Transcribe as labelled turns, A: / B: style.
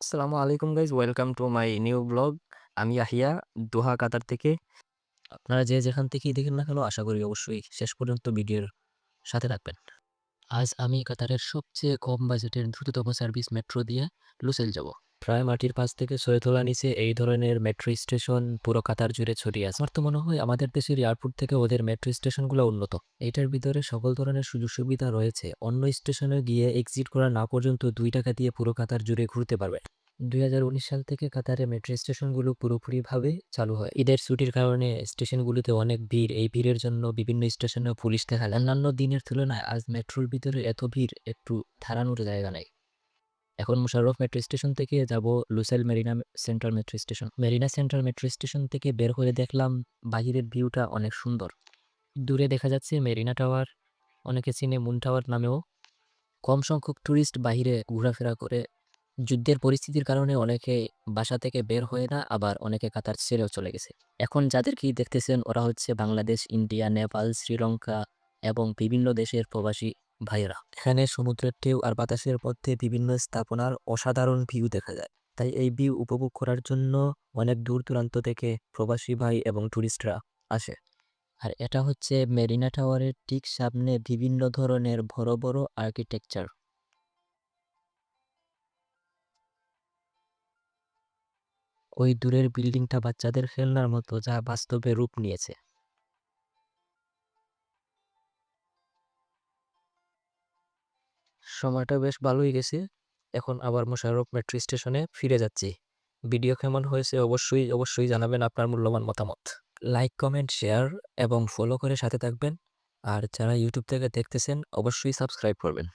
A: আসসালামু আলাইকুম guys, welcome to my new blog. আমি আহিয়া, দোহা কাতার থেকে। আপনারা যে যেখান থেকেই দেখেন না কেন, আশা করি অবশ্যই শেষ পর্যন্ত ভিডিওর সাথে থাকবেন। আজ আমি কাতারের সবচেয়ে কম বাজেটের দ্রুততম সার্ভিস মেট্রো দিয়ে লুসেল যাব। প্রায় মাটির পাশ থেকে ছয়তলা নিচে এই ধরনের মেট্রো স্টেশন পুরো কাতার জুড়ে ছড়িয়ে আছে। আমার তো মনে হয় আমাদের দেশের এয়ারপোর্ট থেকে ওদের মেট্রো স্টেশনগুলো উন্নত। এইটার ভিতরে সকল ধরনের সুযোগ সুবিধা রয়েছে। অন্য স্টেশনে গিয়ে এক্সিট করা না পর্যন্ত 2 টাকা দিয়ে পুরো কাতার জুড়ে ঘুরতে পারবে। 2019 সাল থেকে কাতারে মেট্রো স্টেশনগুলো পুরোপুরিভাবে চালু হয়। ঈদের ছুটির কারণে স্টেশনগুলোতে অনেক ভিড়। এই ভিড়ের জন্য বিভিন্ন স্টেশনে পুলিশ দেখা যায়। অন্যান্য দিনের তুলনায় আজ মেট্রোর ভিতরে এত ভিড়, একটু দাঁড়ানোর জায়গা নেই। এখন মুশাররফ মেট্রো স্টেশন থেকে যাব Lusail Marina central metro station. Marina central metro station থেকে বের হয়ে দেখলাম বাহিরের ভিউটা অনেক সুন্দর। দূরে দেখা যাচ্ছে মেরিনা টাওয়ার, অনেকে চিনে মুন টাওয়ার নামেও। কম সংখ্যক ট্যুরিস্ট বাহিরে ঘোরাফেরা করে। যুদ্ধের পরিস্থিতির কারণে অনেকে বাসা থেকে বের হয়ে না, আবার অনেকে কাতার ছেড়েও চলে গেছে। এখন যাদেরকেই দেখতেছেন ওরা হচ্ছে বাংলাদেশ, ইন্ডিয়া, নেপাল, শ্রীলঙ্কা এবং বিভিন্ন দেশের প্রবাসী ভাইয়েরা। এখানে সমুদ্রের ঢেউ আর বাতাসের মধ্যে বিভিন্ন স্থাপনার অসাধারণ ভিউ দেখা যায়। তাই এই ভিউ উপভোগ করার জন্য অনেক দূর দূরান্ত থেকে প্রবাসী ভাই এবং ট্যুরিস্টরা আসে। আর এটা হচ্ছে মেরিনা টাওয়ারের ঠিক সামনে বিভিন্ন ধরনের বড় বড় আর্কিটেকচার। ওই দূরের বিল্ডিংটা বাচ্চাদের খেলনার মতো, যা বাস্তবে রূপ নিয়েছে। সময়টা বেশ ভালোই গেছে। এখন আবার মোশাররফ মেট্রো স্টেশনে ফিরে যাচ্ছি। ভিডিও কেমন হয়েছে অবশ্যই অবশ্যই জানাবেন আপনার মূল্যবান মতামত। লাইক, কমেন্ট, শেয়ার এবং ফলো করে সাথে থাকবেন। আর যারা ইউটিউব থেকে দেখতেছেন অবশ্যই সাবস্ক্রাইব করবেন।